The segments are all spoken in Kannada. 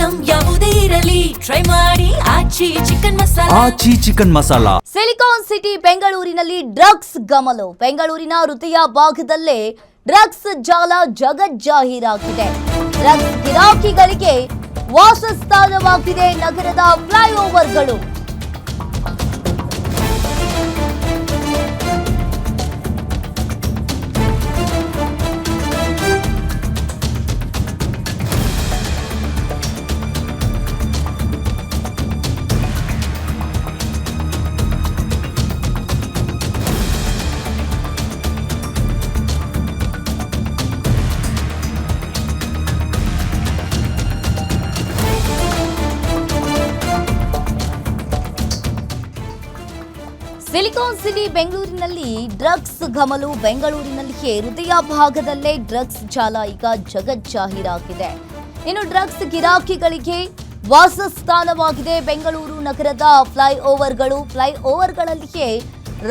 ಐಟಂ ಯಾವುದೇ ಇರಲಿ ಟ್ರೈ ಮಾಡಿ ಆಚಿ ಚಿಕನ್ ಮಸಾಲಾ. ಸಿಲಿಕಾನ್ ಸಿಟಿ ಬೆಂಗಳೂರಿನಲ್ಲಿ ಡ್ರಗ್ಸ್ ಗಮಲು. ಬೆಂಗಳೂರಿನ ಹೃದಯ ಭಾಗದಲ್ಲೇ ಡ್ರಗ್ಸ್ ಜಾಲ ಜಗಜ್ಜಾಹೀರಾಗಿದೆ. ಡ್ರಗ್ಸ್ ಗಿರಾಕಿಗಳಿಗೆ ವಾಸಸ್ಥಾನವಾಗಿದೆ ನಗರದ ಫ್ಲೈಓವರ್ಗಳು. ಸಿಲಿಕಾನ್ ಸಿಟಿ ಬೆಂಗಳೂರಿನಲ್ಲಿ ಡ್ರಗ್ಸ್ ಗಮಲು. ಬೆಂಗಳೂರಿನಲ್ಲಿಯೇ ಹೃದಯ ಭಾಗದಲ್ಲೇ ಡ್ರಗ್ಸ್ ಜಾಲ ಈಗ ಜಗಜ್ಜಾಹೀರಾಗಿದೆ. ಇನ್ನು ಡ್ರಗ್ಸ್ ಗಿರಾಕಿಗಳಿಗೆ ವಾಸಸ್ಥಾನವಾಗಿದೆ ಬೆಂಗಳೂರು ನಗರದ ಫ್ಲೈಓವರ್ಗಳು. ಫ್ಲೈಓವರ್ಗಳಲ್ಲಿಯೇ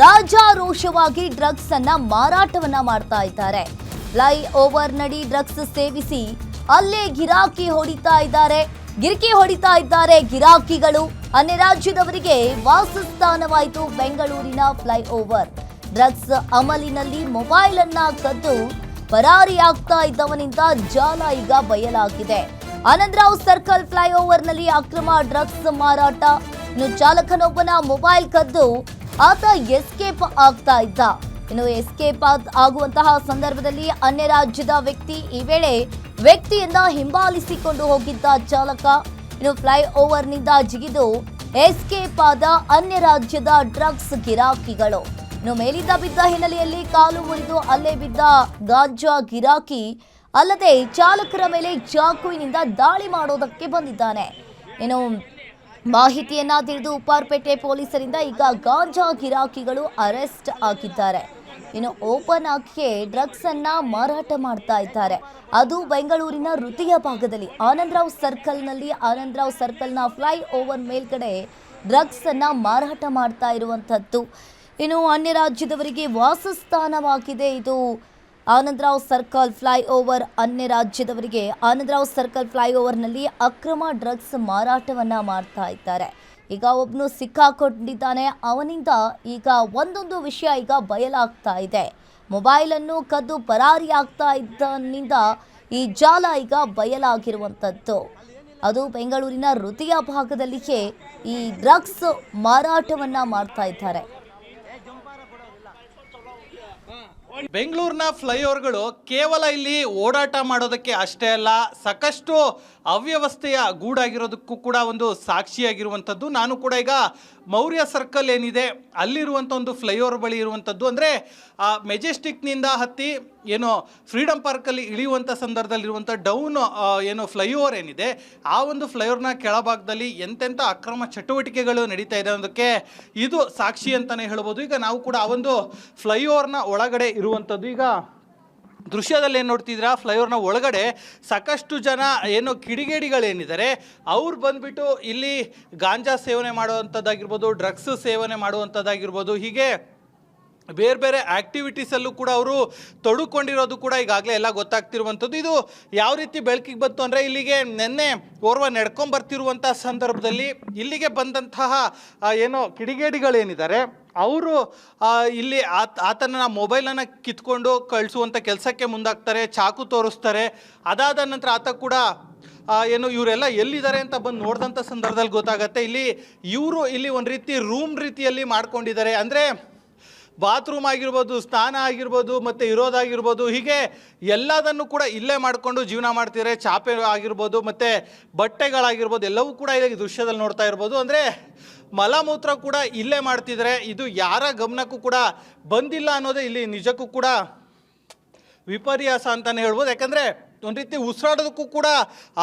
ರಾಜಾರೋಷವಾಗಿ ಡ್ರಗ್ಸ್ ಅನ್ನ ಮಾರಾಟವನ್ನ ಮಾಡ್ತಾ ಇದ್ದಾರೆ. ಫ್ಲೈಓವರ್ ನಡಿ ಡ್ರಗ್ಸ್ ಸೇವಿಸಿ ಅಲ್ಲೇ ಗಿರಾಕಿ ಹೊಡಿತಾ ಇದ್ದಾರೆ ಗಿರಾಕಿಗಳು. ಅನ್ಯ ರಾಜ್ಯದವರಿಗೆ ವಾಸಸ್ಥಾನವಾಯಿತು ಬೆಂಗಳೂರಿನ ಫ್ಲೈಓವರ್. ಡ್ರಗ್ಸ್ ಅಮಲಿನಲ್ಲಿ ಮೊಬೈಲ್ ಅನ್ನ ಕದ್ದು ಪರಾರಿಯಾಗ್ತಾ ಇದ್ದವನಿಂದ ಜಾಲ ಈಗ ಬಯಲಾಗಿದೆ. ಆನಂದರಾವ್ ಸರ್ಕಲ್ ಫ್ಲೈಓವರ್ನಲ್ಲಿ ಅಕ್ರಮ ಡ್ರಗ್ಸ್ ಮಾರಾಟ. ಇನ್ನು ಚಾಲಕನೊಬ್ಬನ ಮೊಬೈಲ್ ಕದ್ದು ಆತ ಎಸ್ಕೇಪ್ ಆಗ್ತಾ ಇದ್ದ. ಇನ್ನು ಎಸ್ಕೇಪ್ ಆಗುವಂತಹ ಸಂದರ್ಭದಲ್ಲಿ ಅನ್ಯ ರಾಜ್ಯದ ವ್ಯಕ್ತಿ ಈ ವೇಳೆ ವ್ಯಕ್ತಿಯನ್ನ ಹಿಂಬಾಲಿಸಿಕೊಂಡು ಹೋಗಿದ್ದ ಚಾಲಕ. ಇನ್ನು ಫ್ಲೈಓವರ್ನಿಂದ ಜಿಗಿದು ಎಸ್ಕೇಪ್ ಆದ ಅನ್ಯ ರಾಜ್ಯದ ಡ್ರಗ್ಸ್ ಗಿರಾಕಿಗಳು. ಇನ್ನು ಮೇಲಿಂದ ಬಿದ್ದ ಹಿನ್ನೆಲೆಯಲ್ಲಿ ಕಾಲು ಮುರಿದು ಅಲ್ಲೇ ಬಿದ್ದ ಗಾಂಜಾ ಗಿರಾಕಿ ಅಲ್ಲದೆ ಚಾಲಕರ ಮೇಲೆ ಚಾಕುವಿನಿಂದ ದಾಳಿ ಮಾಡೋದಕ್ಕೆ ಬಂದಿದ್ದಾನೆ. ಇನ್ನು ಮಾಹಿತಿಯನ್ನ ತಿಳಿದು ಉಪ್ಪಾರಪೇಟೆ ಪೊಲೀಸರಿಂದ ಈಗ ಗಾಂಜಾ ಗಿರಾಕಿಗಳು ಅರೆಸ್ಟ್ ಆಗಿದ್ದಾರೆ. ಇನ್ನು ಓಪನ್ ಆಗಿಯೇ ಡ್ರಗ್ಸ್ ಅನ್ನ ಮಾರಾಟ ಮಾಡ್ತಾ ಇದ್ದಾರೆ. ಅದು ಬೆಂಗಳೂರಿನ ಹೃದಯ ಭಾಗದಲ್ಲಿ ಆನಂದರಾವ್ ಸರ್ಕಲ್ನ ಫ್ಲೈಓವರ್ ಮೇಲ್ಗಡೆ ಡ್ರಗ್ಸ್ ಅನ್ನ ಮಾರಾಟ ಮಾಡ್ತಾ ಇರುವಂತದ್ದು. ಇನ್ನು ಅನ್ಯ ರಾಜ್ಯದವರಿಗೆ ವಾಸಸ್ಥಾನವಾಗಿದೆ ಇದು ಆನಂದರಾವ್ ಸರ್ಕಲ್ ಫ್ಲೈಓವರ್. ಅನ್ಯ ರಾಜ್ಯದವರಿಗೆ ಆನಂದರಾವ್ ಸರ್ಕಲ್ ಫ್ಲೈಓವರ್ನಲ್ಲಿ ಅಕ್ರಮ ಡ್ರಗ್ಸ್ ಮಾರಾಟವನ್ನ ಮಾಡ್ತಾ ಇದ್ದಾರೆ. ಈಗ ಒಬ್ಬನು ಸಿಕ್ಕಾಕೊಂಡಿದ್ದಾನೆ. ಅವನಿಂದ ಈಗ ಒಂದೊಂದು ವಿಷಯ ಈಗ ಬಯಲಾಗ್ತಾ ಇದೆ. ಮೊಬೈಲನ್ನು ಕದ್ದು ಪರಾರಿಯಾಗ್ತಾ ಇದ್ದನಿಂದ ಈ ಜಾಲ ಈಗ ಬಯಲಾಗಿರುವಂಥದ್ದು. ಅದು ಬೆಂಗಳೂರಿನ ಹೃದಯ ಭಾಗದಲ್ಲಿಯೇ ಈ ಡ್ರಗ್ಸ್ ಮಾರಾಟವನ್ನ ಮಾಡ್ತಾ ಇದ್ದಾರೆ. ಬೆಂಗಳೂರಿನ ಫ್ಲೈಓವರ್ಗಳು ಕೇವಲ ಇಲ್ಲಿ ಓಡಾಟ ಮಾಡೋದಕ್ಕೆ ಅಷ್ಟೇ ಅಲ್ಲ, ಸಾಕಷ್ಟು ಅವ್ಯವಸ್ಥೆಯ ಗೂಡಾಗಿರೋದಕ್ಕೂ ಕೂಡ ಒಂದು ಸಾಕ್ಷಿಯಾಗಿರುವಂಥದ್ದು. ನಾನು ಕೂಡ ಈಗ ಮೌರ್ಯ ಸರ್ಕಲ್ ಏನಿದೆ ಅಲ್ಲಿರುವಂಥ ಒಂದು ಫ್ಲೈಓವರ್ ಬಳಿ ಇರುವಂಥದ್ದು. ಅಂದರೆ ಮೆಜೆಸ್ಟಿಕ್ನಿಂದ ಹತ್ತಿ ಏನು ಫ್ರೀಡಮ್ ಪಾರ್ಕಲ್ಲಿ ಇಳಿಯುವಂಥ ಸಂದರ್ಭದಲ್ಲಿರುವಂಥ ಡೌನ್ ಏನು ಫ್ಲೈಓವರ್ ಏನಿದೆ ಆ ಒಂದು ಫ್ಲೈಓವರ್ನ ಕೆಳಭಾಗದಲ್ಲಿ ಎಂತೆಂಥ ಅಕ್ರಮ ಚಟುವಟಿಕೆಗಳು ನಡೀತಾ ಇದೆ ಅನ್ನೋದಕ್ಕೆ ಇದು ಸಾಕ್ಷಿ ಅಂತಲೇ ಹೇಳ್ಬೋದು. ಈಗ ನಾವು ಕೂಡ ಆ ಒಂದು ಫ್ಲೈಓವರ್ನ ಒಳಗಡೆ ಇರುವಂಥದ್ದು. ಈಗ ದೃಶ್ಯದಲ್ಲಿ ಏನು ನೋಡ್ತಿದ್ದೀರಾ, ಫ್ಲೈಓವರ್ನ ಒಳಗಡೆ ಸಾಕಷ್ಟು ಜನ ಏನು ಕಿಡಿಗೇಡಿಗಳೇನಿದ್ದಾರೆ ಅವ್ರು ಬಂದುಬಿಟ್ಟು ಇಲ್ಲಿ ಗಾಂಜಾ ಸೇವನೆ ಮಾಡುವಂಥದ್ದಾಗಿರ್ಬೋದು, ಡ್ರಗ್ಸ್ ಸೇವನೆ ಮಾಡುವಂಥದ್ದಾಗಿರ್ಬೋದು, ಹೀಗೆ ಬೇರೆ ಬೇರೆ ಆ್ಯಕ್ಟಿವಿಟೀಸಲ್ಲೂ ಕೂಡ ಅವರು ತೊಡಕೊಂಡಿರೋದು ಕೂಡ ಈಗಾಗಲೇ ಎಲ್ಲ ಗೊತ್ತಾಗ್ತಿರುವಂಥದ್ದು. ಇದು ಯಾವ ರೀತಿ ಬೆಳಕಿಗೆ ಬಂತು ಅಂದರೆ, ಇಲ್ಲಿಗೆ ನಿನ್ನೆ ಓರ್ವ ನಡ್ಕೊಂಬರ್ತಿರುವಂಥ ಸಂದರ್ಭದಲ್ಲಿ ಇಲ್ಲಿಗೆ ಬಂದಂತಹ ಏನೋ ಕಿಡಿಗೇಡಿಗಳೇನಿದ್ದಾರೆ ಅವರು ಇಲ್ಲಿ ಆತನ ಮೊಬೈಲನ್ನು ಕಿತ್ಕೊಂಡು ಕಳಿಸುವಂಥ ಕೆಲಸಕ್ಕೆ ಮುಂದಾಗ್ತಾರೆ, ಚಾಕು ತೋರಿಸ್ತಾರೆ. ಅದಾದ ನಂತರ ಆತ ಕೂಡ ಏನು ಇವರೆಲ್ಲ ಎಲ್ಲಿದ್ದಾರೆ ಅಂತ ಬಂದು ನೋಡಿದಂಥ ಸಂದರ್ಭದಲ್ಲಿ ಗೊತ್ತಾಗತ್ತೆ ಇವರು ಇಲ್ಲಿ ಒಂದು ರೀತಿ ರೂಮ್ ರೀತಿಯಲ್ಲಿ ಮಾಡ್ಕೊಂಡಿದ್ದಾರೆ. ಅಂದರೆ ಬಾತ್ರೂಮ್ ಆಗಿರ್ಬೋದು, ಸ್ನಾನ ಆಗಿರ್ಬೋದು, ಮತ್ತು ಇರೋದಾಗಿರ್ಬೋದು, ಹೀಗೆ ಎಲ್ಲದನ್ನು ಕೂಡ ಇಲ್ಲೇ ಮಾಡಿಕೊಂಡು ಜೀವನ ಮಾಡ್ತಿದ್ದಾರೆ. ಚಾಪೆ ಆಗಿರ್ಬೋದು ಮತ್ತು ಬಟ್ಟೆಗಳಾಗಿರ್ಬೋದು ಎಲ್ಲವೂ ಕೂಡ ಇಲ್ಲಿ ದೃಶ್ಯದಲ್ಲಿ ನೋಡ್ತಾ ಇರ್ಬೋದು. ಅಂದರೆ ಮಲಮೂತ್ರ ಕೂಡ ಇಲ್ಲೇ ಮಾಡ್ತಿದ್ದಾರೆ. ಇದು ಯಾರ ಗಮನಕ್ಕೂ ಕೂಡ ಬಂದಿಲ್ಲ ಅನ್ನೋದೇ ಇಲ್ಲಿ ನಿಜಕ್ಕೂ ಕೂಡ ವಿಪರ್ಯಾಸ ಅಂತಲೇ ಹೇಳ್ಬೋದು. ಯಾಕಂದರೆ ಒಂದು ರೀತಿ ಉಸಿರಾಡೋದಕ್ಕೂ ಕೂಡ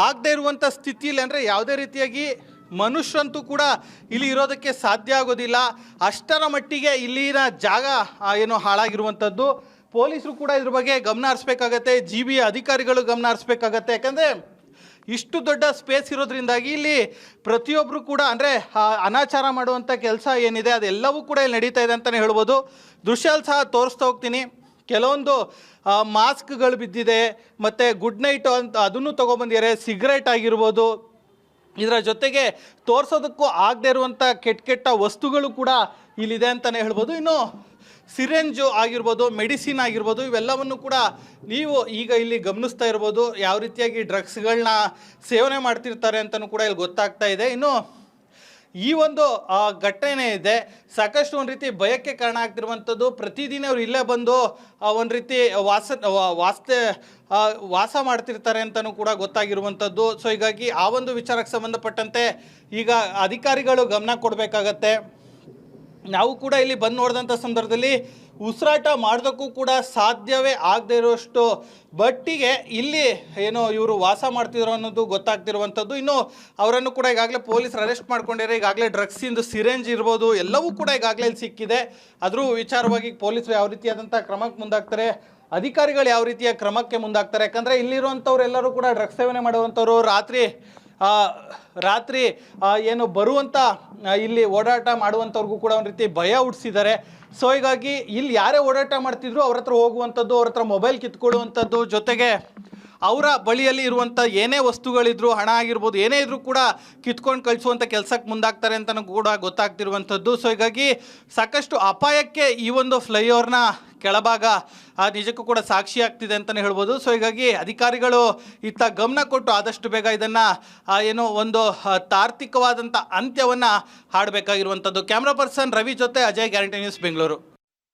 ಆಗದೆ ಇರುವಂಥ ಸ್ಥಿತಿಯಲ್ಲಿ, ಅಂದರೆ ಯಾವುದೇ ರೀತಿಯಾಗಿ ಮನುಷ್ಯರಂತೂ ಕೂಡ ಇಲ್ಲಿ ಇರೋದಕ್ಕೆ ಸಾಧ್ಯ ಆಗೋದಿಲ್ಲ. ಅಷ್ಟರ ಮಟ್ಟಿಗೆ ಇಲ್ಲಿನ ಜಾಗ ಏನೋ ಹಾಳಾಗಿರುವಂಥದ್ದು. ಪೊಲೀಸರು ಕೂಡ ಇದ್ರ ಬಗ್ಗೆ ಗಮನ ಹರಿಸ್ಬೇಕಾಗತ್ತೆ, GBA ಅಧಿಕಾರಿಗಳು ಗಮನ ಹರಿಸ್ಬೇಕಾಗತ್ತೆ. ಯಾಕಂದರೆ ಇಷ್ಟು ದೊಡ್ಡ ಸ್ಪೇಸ್ ಇರೋದ್ರಿಂದಾಗಿ ಇಲ್ಲಿ ಪ್ರತಿಯೊಬ್ಬರು ಕೂಡ ಅಂದರೆ ಅನಾಚಾರ ಮಾಡುವಂಥ ಕೆಲಸ ಏನಿದೆ ಅದೆಲ್ಲವೂ ಕೂಡ ಇಲ್ಲಿ ನಡೀತಾ ಇದೆ ಅಂತಲೇ ಹೇಳ್ಬೋದು. ದೃಶ್ಯಲ್ಲಿ ಸಹ ತೋರಿಸ್ತಾ ಹೋಗ್ತೀನಿ. ಕೆಲವೊಂದು ಮಾಸ್ಕ್ಗಳು ಬಿದ್ದಿದೆ, ಮತ್ತು ಗುಡ್ ನೈಟ್ ಅಂತ ಅದನ್ನು ತೊಗೊಬಂದಿದ್ದಾರೆ. ಸಿಗರೇಟ್ ಆಗಿರ್ಬೋದು, ಇದರ ಜೊತೆಗೆ ತೋರಿಸೋದಕ್ಕೂ ಆಗದೆ ಇರುವಂಥ ಕೆಟ್ಟ ವಸ್ತುಗಳು ಕೂಡ ಇಲ್ಲಿದೆ ಅಂತಲೇ ಹೇಳ್ಬೋದು. ಇನ್ನು ಸಿರೆಂಜು ಆಗಿರ್ಬೋದು, ಮೆಡಿಸಿನ್ ಆಗಿರ್ಬೋದು, ಇವೆಲ್ಲವನ್ನು ಕೂಡ ನೀವು ಈಗ ಇಲ್ಲಿ ಗಮನಿಸ್ತಾ ಇರ್ಬೋದು. ಯಾವ ರೀತಿಯಾಗಿ ಡ್ರಗ್ಸ್ಗಳನ್ನ ಸೇವನೆ ಮಾಡ್ತಿರ್ತಾರೆ ಅಂತಲೂ ಕೂಡ ಇಲ್ಲಿ ಗೊತ್ತಾಗ್ತಾ ಇದೆ. ಇನ್ನು ಈ ಒಂದು ಘಟನೆ ಇದೆ ಸಾಕಷ್ಟು ಒಂದು ರೀತಿ ಭಯಕ್ಕೆ ಕಾರಣ ಆಗ್ತಿರುವಂಥದ್ದು. ಪ್ರತಿದಿನ ಅವ್ರು ಇಲ್ಲೇ ಬಂದು ಒಂದು ರೀತಿ ವಾಸ ಮಾಡ್ತಿರ್ತಾರೆ ಅಂತಲೂ ಕೂಡ ಗೊತ್ತಾಗಿರುವಂಥದ್ದು. ಸೊ ಹೀಗಾಗಿ ಆ ಒಂದು ವಿಚಾರಕ್ಕೆ ಸಂಬಂಧಪಟ್ಟಂತೆ ಈಗ ಅಧಿಕಾರಿಗಳು ಗಮನ ಕೊಡಬೇಕಾಗತ್ತೆ. ನಾವು ಕೂಡ ಇಲ್ಲಿ ಬಂದು ನೋಡಿದಂಥ ಸಂದರ್ಭದಲ್ಲಿ ಉಸಿರಾಟ ಮಾಡೋದಕ್ಕೂ ಕೂಡ ಸಾಧ್ಯವೇ ಆಗದೆ ಇರುವಷ್ಟು ಬಟ್ಟಿಗೆ ಇಲ್ಲಿ ಏನೋ ಇವರು ವಾಸ ಮಾಡ್ತಿದ್ರು ಅನ್ನೋದು ಗೊತ್ತಾಗ್ತಿರುವಂಥದ್ದು. ಇನ್ನು ಅವರನ್ನು ಕೂಡ ಈಗಾಗಲೇ ಪೊಲೀಸರು ಅರೆಸ್ಟ್ ಮಾಡ್ಕೊಂಡಿದ್ದಾರೆ. ಈಗಾಗಲೇ ಡ್ರಗ್ಸಿಂದು ಸಿರೆಂಜ್ ಇರ್ಬೋದು ಎಲ್ಲವೂ ಕೂಡ ಈಗಾಗಲೇ ಇಲ್ಲಿ ಸಿಕ್ಕಿದೆ. ಅದ್ರ ವಿಚಾರವಾಗಿ ಪೊಲೀಸರು ಯಾವ ರೀತಿಯಾದಂಥ ಕ್ರಮಕ್ಕೆ ಮುಂದಾಗ್ತಾರೆ, ಅಧಿಕಾರಿಗಳು ಯಾವ ರೀತಿಯ ಕ್ರಮಕ್ಕೆ ಮುಂದಾಗ್ತಾರೆ. ಯಾಕಂದರೆ ಇಲ್ಲಿರುವಂಥವ್ರು ಎಲ್ಲರೂ ಕೂಡ ಡ್ರಗ್ಸ್ ಸೇವನೆ ಮಾಡುವಂಥವ್ರು ರಾತ್ರಿ ಏನು ಬರುವಂಥ ಇಲ್ಲಿ ಓಡಾಟ ಮಾಡುವಂಥವ್ರಿಗೂ ಕೂಡ ಒಂದು ರೀತಿ ಭಯ ಹುಟ್ಟಿಸಿದ್ದಾರೆ. ಸೊ ಹೀಗಾಗಿ ಇಲ್ಲಿ ಯಾರೇ ಓಡಾಟ ಮಾಡ್ತಿದ್ರು ಅವ್ರ ಹತ್ರ ಹೋಗುವಂಥದ್ದು, ಅವ್ರ ಹತ್ರ ಮೊಬೈಲ್ ಕಿತ್ಕೊಳ್ಳುವಂಥದ್ದು, ಜೊತೆಗೆ ಅವರ ಬಳಿಯಲ್ಲಿ ಇರುವಂಥ ಏನೇ ವಸ್ತುಗಳಿದ್ರು, ಹಣ ಆಗಿರ್ಬೋದು, ಏನೇ ಇದ್ರೂ ಕೂಡ ಕಿತ್ಕೊಂಡು ಕಳಿಸುವಂಥ ಕೆಲಸಕ್ಕೆ ಮುಂದಾಗ್ತಾರೆ ಅಂತಲೂ ಕೂಡ ಗೊತ್ತಾಗ್ತಿರುವಂಥದ್ದು. ಸೊ ಹೀಗಾಗಿ ಸಾಕಷ್ಟು ಅಪಾಯಕ್ಕೆ ಈ ಒಂದು ಫ್ಲೈಓವರ್ನ ಕೆಳಭಾಗ ನಿಜಕ್ಕೂ ಕೂಡ ಸಾಕ್ಷಿ ಆಗ್ತಿದೆ ಅಂತಲೇ ಹೇಳ್ಬೋದು. ಸೊ ಹೀಗಾಗಿ ಅಧಿಕಾರಿಗಳು ಇತ್ತ ಗಮನ ಕೊಟ್ಟು ಆದಷ್ಟು ಬೇಗ ಇದನ್ನು ಏನೋ ಒಂದು ತಾರ್ಕಿಕವಾದಂಥ ಅಂತ್ಯವನ್ನು ಹಾಡಬೇಕಾಗಿರುವಂಥದ್ದು. ಕ್ಯಾಮ್ರಾ ಪರ್ಸನ್ ರವಿ ಜೊತೆ ಅಜಯ್, ಗ್ಯಾರಂಟಿ ನ್ಯೂಸ್, ಬೆಂಗಳೂರು.